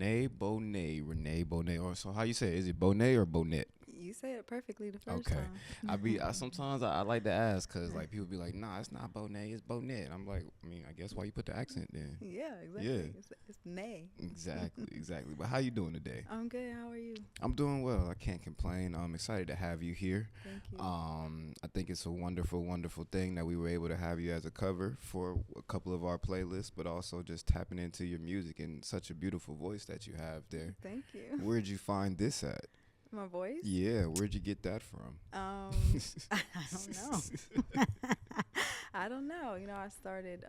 Rene Bonet. Rene Bonet. Or so how you say it? Is it Bonet or Bonet? You said it perfectly the first Okay. time. Sometimes I like to ask because like people be like, nah, it's not Bonet, it's Bonet. I'm like, I mean, I guess why you put the accent then? Yeah, exactly. Yeah. It's nay. Exactly. But how you doing today? I'm good. How are you? I'm doing well. I can't complain. I'm excited to have you here. Thank you. I think it's a wonderful thing that we were able to have you as a cover for a couple of our playlists, but also just tapping into your music and such a beautiful voice that you have there. Thank you. Where'd you find this at? My voice? Yeah, where'd you get that from? I don't know. I don't know. I started,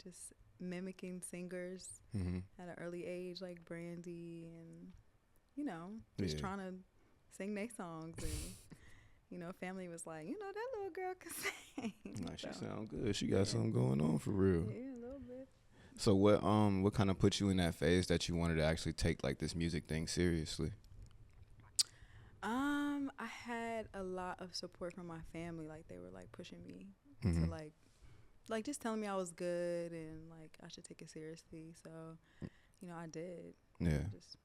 just mimicking singers Mm-hmm. at an early age, like Brandy, and just Yeah. trying to sing their songs. And family was like, that little girl can sing. Nah, she So, sound good. She got something going on for real. yeah, a little bit. So what kind of put you in that phase that you wanted to actually take like this music thing seriously? I had a lot of support from my family. Like they were like pushing me Mm-hmm. to like just telling me I was good and like I should take it seriously. So, I did. Yeah. Just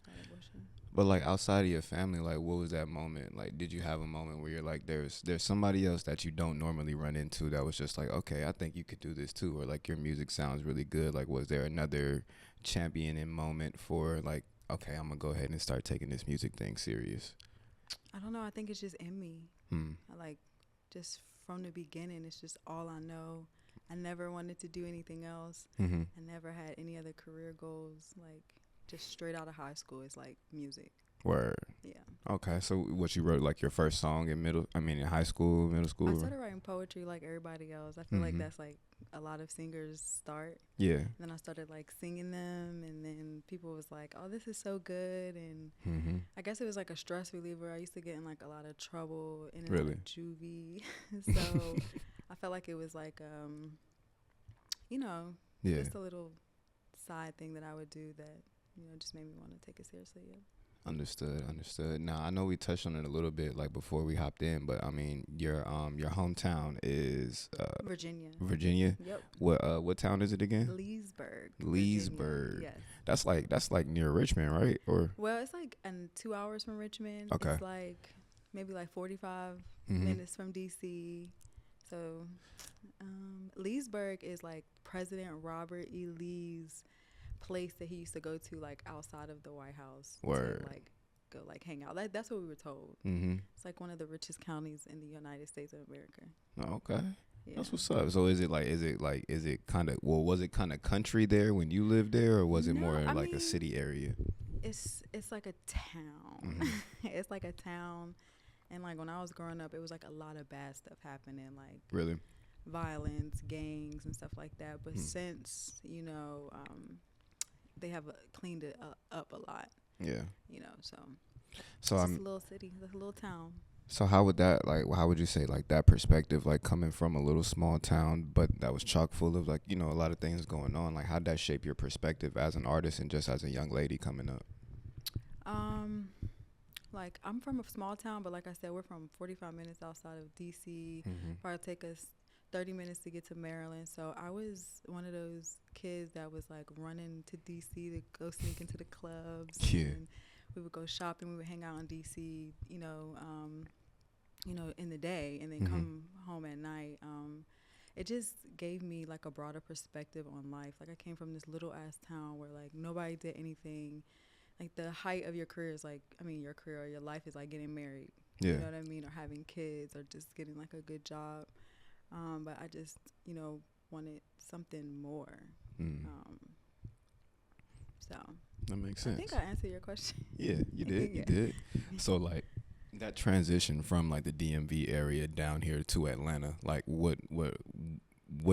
started pushing. But like outside of your family, like what was that moment? Like did you have a moment where you're like there's somebody else that you don't normally run into that was just like, okay, I think you could do this too, or like your music sounds really good? Like was there another championing moment for like, okay, I'm gonna go ahead and start taking this music thing serious? I don't know. I think it's just in me. Hmm. I like just from the beginning, it's just all I know. I never wanted to do anything else. Mm-hmm. I never had any other career goals. Like just straight out of high school, it's like music. Word. Yeah. Okay, so what you wrote like your first song in high school, middle school? I started writing poetry like everybody else. I feel like that's like a lot of singers start. Yeah. And then I started like singing them, and then people was like, "Oh, this is so good." And Mm-hmm. I guess it was like a stress reliever. I used to get in like a lot of trouble in and Really? out of juvie, so I felt like it was like Yeah. just a little side thing that I would do that just made me want to take it seriously. Yeah. Understood. Now I know we touched on it a little bit like before we hopped in, but I mean your hometown is Virginia. Virginia. Yep. What town is it again? Leesburg. Leesburg. Virginia. Yes. That's like near Richmond, right? Or Well, it's like 2 hours from Richmond. Okay. It's like maybe like 45 Mhm. minutes from DC. So Leesburg is like President Robert E. Lee's place that he used to go to like outside of the White House. Word. To like go like hang out. That's what we were told. Mm-hmm. It's like one of the richest counties in the United States of America. Okay. Yeah. That's what's up. So was it kind of country there when you lived there, or was it No, more I like a mean, city area? It's like a town. Mhm. It's like a town. And like when I was growing up, it was like a lot of bad stuff happening, like Really? violence, gangs, and stuff like that. But since they have cleaned it up a lot, Yeah. so So it's I'm just a little city, like a little town. So how would you say like that perspective, like coming from a little small town, but that was chock full of like, a lot of things going on, like how'd that shape your perspective as an artist and just as a young lady coming up? Like I'm from a small town, but like I said, we're from 45 minutes outside of DC. Mm-hmm. Probably take us 30 minutes to get to Maryland. So I was one of those kids that was like running to DC to go sneak into the clubs. Yeah. And we would go shopping. We would hang out in DC, in the day, and then come home at night. It just gave me like a broader perspective on life. Like I came from this little ass town where like nobody did anything. Like the height of your career is like, your career or your life is like getting married. Yeah. You know what I mean? Or having kids or just getting like a good job. But I just, wanted something more. So. That makes sense. I think I answered your question. Yeah, you did. Yeah. You did. So like that transition from like the DMV area down here to Atlanta, like what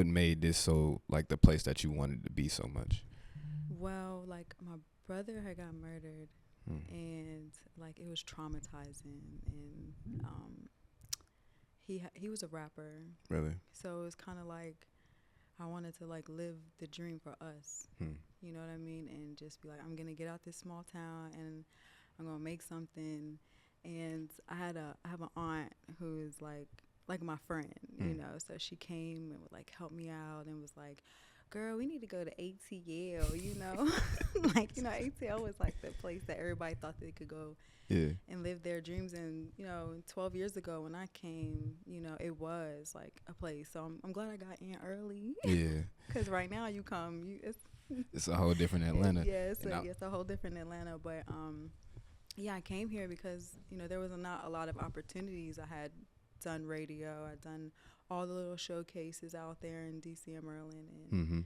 made this so like the place that you wanted to be so much? Well, like my brother had got murdered, and like it was traumatizing, and he was a rapper. Really? So it was kind of like I wanted to like live the dream for us. You know what I mean? And just be like, I'm gonna get out this small town and I'm gonna make something. And I have an aunt who is like my friend, So she came and would like help me out and was like, girl, we need to go to ATL, you know? Like, you know, ATL was like the place that everybody thought they could go and live their dreams. And, you know, 12 years ago when I came, you know, it was like a place. So I'm glad I got in early. Yeah. Because right now you come, It's a whole different Atlanta. Yeah, it's a whole different Atlanta. But, yeah, I came here because, you know, there was not a lot of opportunities. I had done radio. I'd done all the little showcases out there in DC and Maryland. And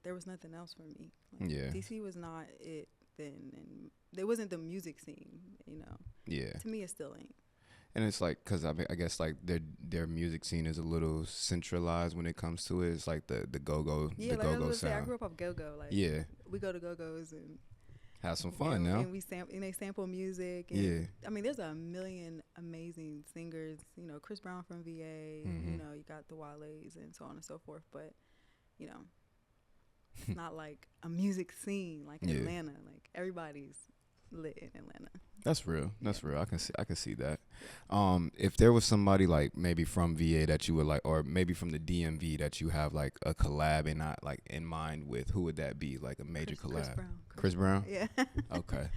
there was nothing else for me. Like, DC was not it then. And there wasn't the music scene, you know. Yeah. To me, it still ain't. And it's like, because I guess like their music scene is a little centralized when it comes to it. It's like the go-go, the like go-go I sound. I grew up off go-go. Like, we go to go-go's and have some fun now. And they sample music. And I mean, there's a million amazing singers. You know, Chris Brown from VA. You know, you got the Wale's and so on and so forth. But, you know, it's not like a music scene like in Atlanta. Like, everybody's lit in Atlanta. That's real. That's real. I can see that. If there was somebody like maybe from VA that you would like, or maybe from the DMV that you have like a collab and not like in mind with, who would that be? Like a major collab? Chris Brown. Yeah. Okay.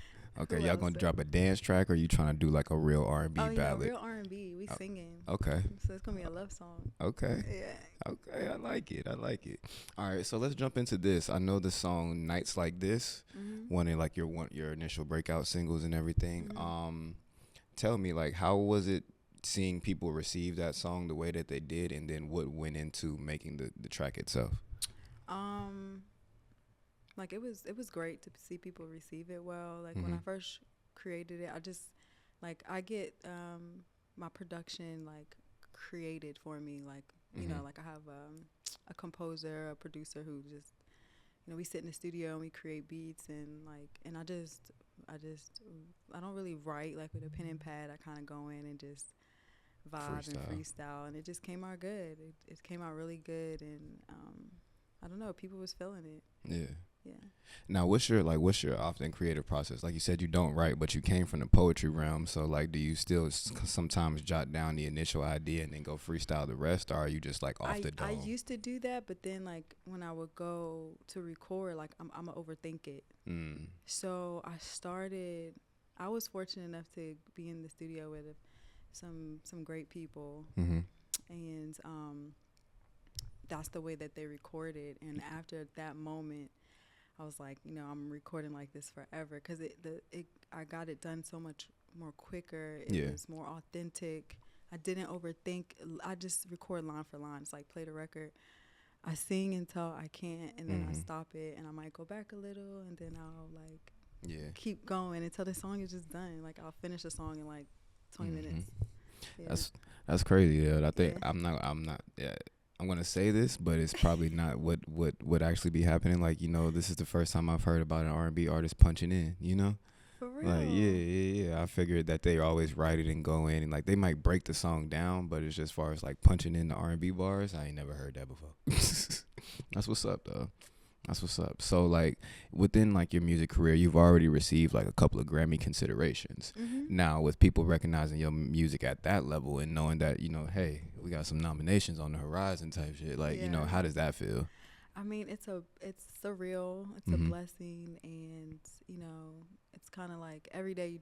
Y'all gonna drop a dance track, or you trying to do like a real R&B ballad? Yeah, real R&B. We singing. Okay. So it's gonna be a love song. Okay. Yeah. Okay, I like it. All right, so let's jump into this. I know the song "Nights Like This," one of like your initial breakout singles and everything. Tell me, like, how was it seeing people receive that song the way that they did, and then what went into making the track itself? Like, it was great to see people receive it well. Like, when I first created it, I just, like, I get my production, like, created for me. Like, you know, like, I have a composer, a producer who just, you know, we sit in the studio and we create beats, and, like, and I don't really write, like, with a pen and pad. I kind of go in and just vibe and freestyle, and it just came out good. It came out really good, and I don't know, people was feeling it. Yeah. Yeah. Now, what's your often creative process? Like you said, you don't write, but you came from the poetry realm. So, like, do you still sometimes jot down the initial idea and then go freestyle the rest, or are you just like off the dome? I used to do that, but then, like, when I would go to record, like, I'm gonna overthink it. So I was fortunate enough to be in the studio with some great people, and that's the way that they recorded. And after that moment, I was like, you know, I'm recording like this forever, because I got it done so much more quicker. It was more authentic. I didn't overthink. I just record line for line. It's like play the record. I sing until I can't, and then I stop it, and I might go back a little, and then I'll like keep going until the song is just done. Like, I'll finish the song in like 20 minutes. Yeah. That's crazy. Yeah, I think I'm not. Yeah. I'm gonna say this, but it's probably not what would actually be happening. Like, you know, this is the first time I've heard about an R&B artist punching in. You know, for real. Like, yeah. I figured that they always write it and go in, and like they might break the song down, but it's just as far as like punching in the R&B bars, I ain't never heard that before. That's what's up, though. That's what's up. So, like, within, like, your music career, you've already received, like, a couple of Grammy considerations. Now, with people recognizing your music at that level and knowing that, you know, hey, we got some nominations on the horizon type shit, like, you know, how does that feel? I mean, it's surreal. It's a blessing. And, you know, it's kind of like every day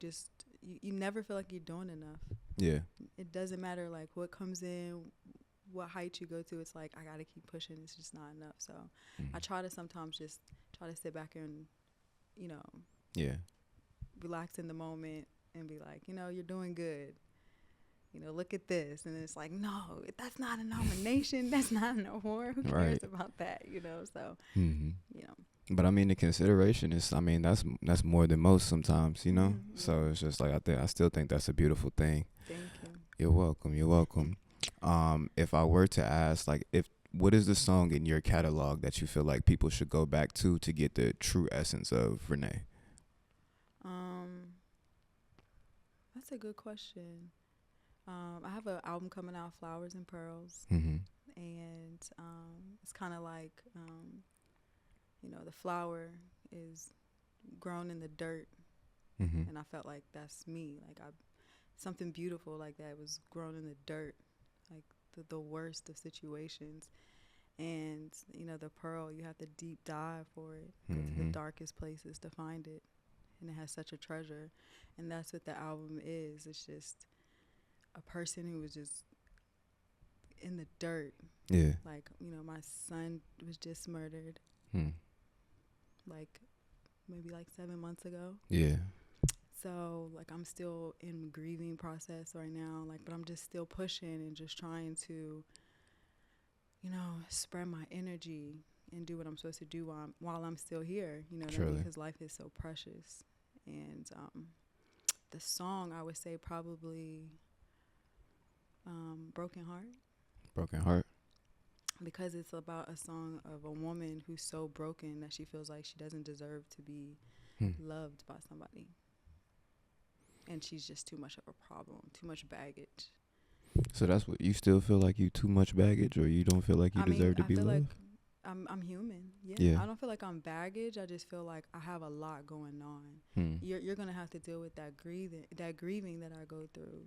you never feel like you're doing enough. Yeah. It doesn't matter, like, what comes in, what height you go to. It's like, I gotta keep pushing. It's just not enough. So I try to sometimes just try to sit back and, you know, relax in the moment and be like, you know, you're doing good. You know, look at this. And it's like, no, that's not a nomination. That's not an award. Who cares about that? You know, so you know. But I mean, the consideration is, I mean, that's more than most sometimes, you know. So it's just like, I still think that's a beautiful thing. Thank you. You're welcome. If I were to ask, like, what is the song in your catalog that you feel like people should go back to get the true essence of Rene? That's a good question. I have an album coming out, Flowers and Pearls, and it's kind of like, you know, the flower is grown in the dirt, and I felt like that's me. Like, something beautiful like that was grown in the dirt. Like the worst of situations, And, you know, the pearl, you have to deep dive for it, go to the darkest places to find it. And it has such a treasure. And that's what the album is. It's just a person who was just in the dirt. Yeah. Like, you know, my son was just murdered. Like, maybe like 7 months ago. Yeah. So, like, I'm still in grieving process right now. Like, but I'm just still pushing and just trying to, you know, spread my energy and do what I'm supposed to do while I'm still here. You know what I mean? Because life is so precious. And the song, I would say probably Broken Heart. Broken Heart. Because it's about a song of a woman who's so broken that she feels like she doesn't deserve to be loved by somebody. And she's just too much of a problem, too much baggage. So that's what you still feel like you too much baggage, or you don't feel like you deserve to be loved? Like I'm human. Yeah. I don't feel like I'm baggage. I just feel like I have a lot going on. You're gonna have to deal with that grieving that I go through.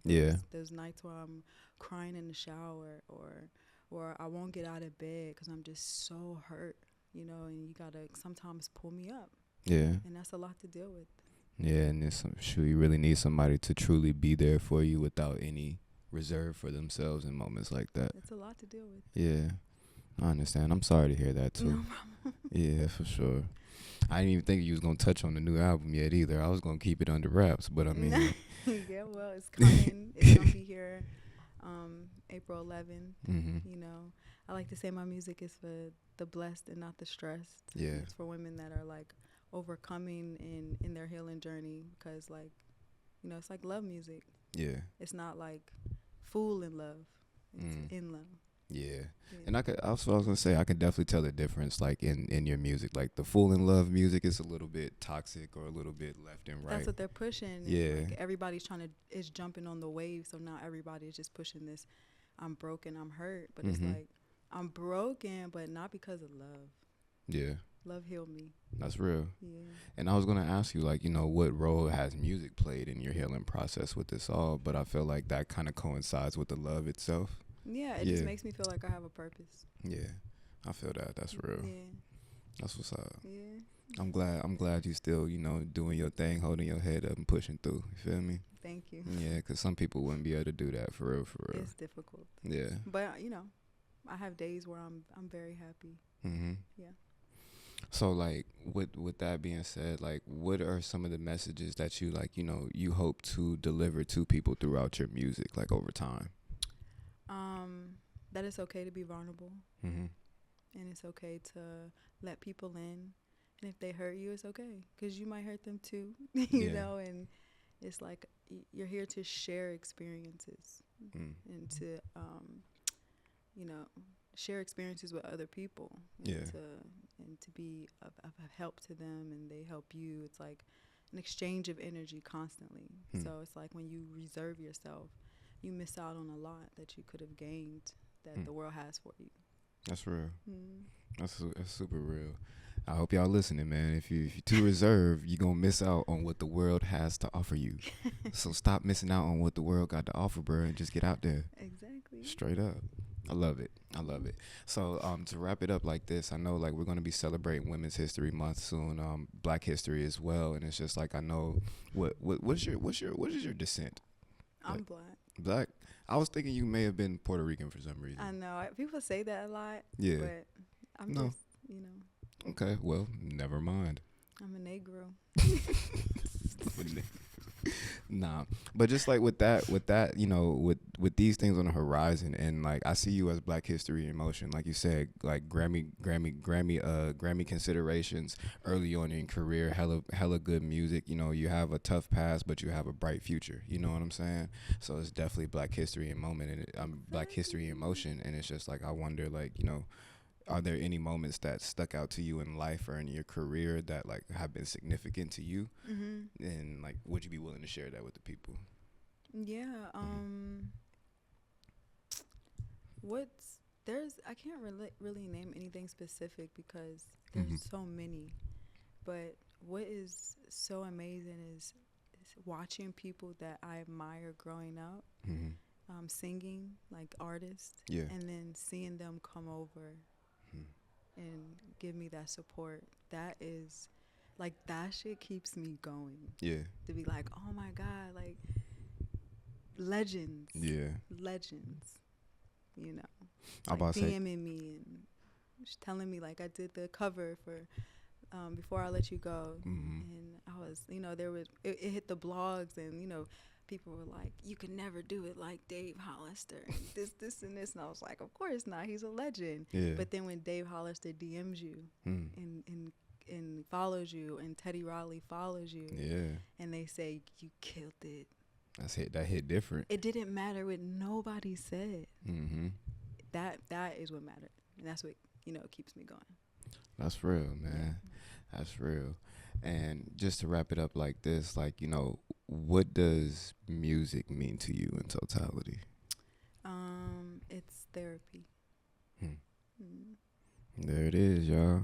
Those nights where I'm crying in the shower, or I won't get out of bed because I'm just so hurt. You know, and you gotta sometimes pull me up. Yeah. And that's a lot to deal with. Yeah, and you really need somebody to truly be there for you without any reserve for themselves in moments like that. It's a lot to deal with. Yeah, I understand. I'm sorry to hear that too. No problem. Yeah, for sure. I didn't even think you was gonna touch on the new album yet either. I was gonna keep it under wraps, but I mean, yeah, well, it's coming. It's gonna be here, April 11th. You know, I like to say my music is for the blessed and not the stressed. Yeah, it's for women that are like overcoming in their healing journey, because, like, you know, it's like love music. Yeah, it's not like fool in love. It's in love. Yeah. And I was gonna say, I can definitely tell the difference, like in your music. Like the Fool in Love music is a little bit toxic or a little bit left and right. That's what they're pushing. Yeah. Like everybody's is jumping on the wave, so now everybody is just pushing this. I'm broken, I'm hurt, but it's like I'm broken, but not because of love. Yeah. Love healed me. That's real. Yeah. And I was gonna ask you, like, you know, what role has music played in your healing process with this all? But I feel like that kind of coincides with the love itself. Yeah, it just makes me feel like I have a purpose. Yeah, I feel that. That's real. Yeah. That's what's up. Yeah. I'm glad you still, you know, doing your thing, holding your head up and pushing through. You feel me? Thank you. Yeah, because some people wouldn't be able to do that for real. It's difficult. Yeah. But, you know, I have days where I'm very happy. Yeah. So, like, with that being said, like, what are some of the messages that you, like, you know, you hope to deliver to people throughout your music, like, over time? That it's okay to be vulnerable. And it's okay to let people in. And if they hurt you, it's okay, because you might hurt them too, you know. And it's like you're here to share experiences and to, you know, share experiences with other people. And to be of help to them, and they help you. It's like an exchange of energy constantly. So it's like when you reserve yourself, you miss out on a lot that you could have gained that the world has for you. That's real. That's super real. I hope y'all listening, man. If you're too reserved, you're going to miss out on what the world has to offer you. So stop missing out on what the world got to offer, bro, and just get out there. Exactly. Straight up. I love it. So to wrap it up like this, I know, like, we're going to be celebrating Women's History Month soon, Black History as well, and it's just like, I know what is your descent? I'm black. Black? I was thinking you may have been Puerto Rican for some reason. I know. People say that a lot. Yeah. But I'm just, you know. Okay, well, never mind. I'm a Negro. Nah, but just like with that, you know, with these things on the horizon, and like I see you as Black History in motion, like you said, like Grammy considerations early on in your career, hella good music. You know, you have a tough past, but you have a bright future. You know what I'm saying? So it's definitely Black History in moment, and Black History in motion, and it's just like I wonder, like, you know, are there any moments that stuck out to you in life or in your career that, like, have been significant to you? And, like, would you be willing to share that with the people? Yeah. I can't really name anything specific because there's so many. But what is so amazing is watching people that I admire growing up, singing, like artists, and then seeing them come over and give me that support. That is, like, that shit keeps me going. Yeah. To be like, oh my God, like, legends. Yeah. Legends. You know, I'm like about to say, DMing me and telling me, like, I did the cover for Before I Let You Go. And I was, you know, there was, it hit the blogs, and, you know, people were like, you could never do it like Dave Hollister, and this, and this. And I was like, of course not. He's a legend. yeah. But then when Dave Hollister DMs you and follows you, and Teddy Riley follows you, Yeah. and they say, you killed it. That hit different. It didn't matter what nobody said. Mm-hmm. That is what mattered. And that's what, you know, keeps me going. That's real, man. Yeah. That's real. And just to wrap it up like this, like, you know, what does music mean to you in totality? It's therapy. There it is, y'all.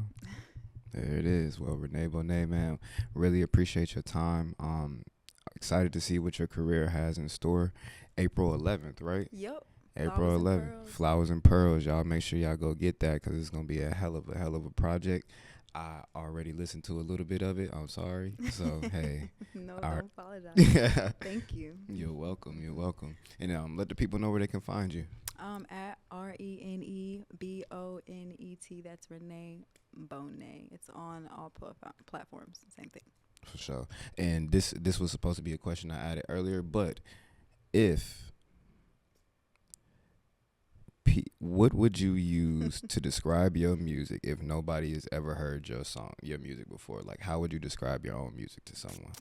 There it is. Well, Rene Bonet, man, really appreciate your time. Excited to see what your career has in store. April 11th, right? Yep. April 11th. Flowers and Pearls. Y'all make sure y'all go get that, because it's going to be a hell of a project. I already listened to a little bit of it. I'm sorry. So, hey. No, don't apologize. Thank you. You're welcome. You're welcome. And let the people know where they can find you. At ReneBonet. That's Rene Bonet. It's on all platforms. Same thing. For sure. And this was supposed to be a question I added earlier, but what would you use to describe your music if nobody has ever heard your music before? Like, how would you describe your own music to someone?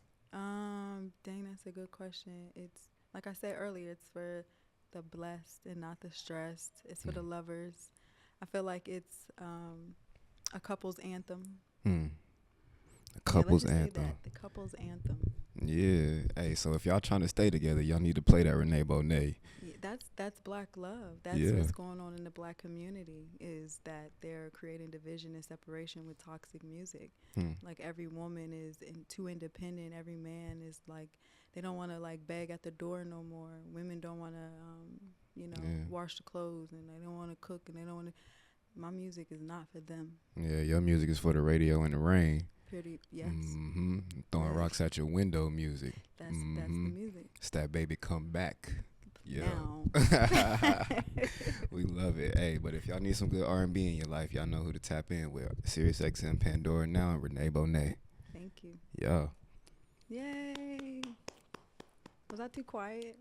Dang, that's a good question. It's, like I said earlier, it's for the blessed and not the stressed. It's for the lovers. I feel like it's a couple's anthem. A couple's anthem. The couple's anthem. Yeah. Hey, so if y'all trying to stay together, y'all need to play that Rene Bonet. Yeah, that's black love. That's what's going on in the black community, is that they're creating division and separation with toxic music. Like, every woman is too independent. Every man is like, they don't want to, like, beg at the door no more. Women don't want to, wash the clothes, and they don't want to cook, and they don't want to. My music is not for them. Yeah, your music is for the radio in the rain. Pretty, yes. Throwing rocks at your window music. That's the music. It's that baby come back. Yo. Now. We love it. Hey, but if y'all need some good R&B in your life, y'all know who to tap in with. SiriusXM Pandora Now and Rene Bonet. Thank you. Yeah. Yay. Was I too quiet?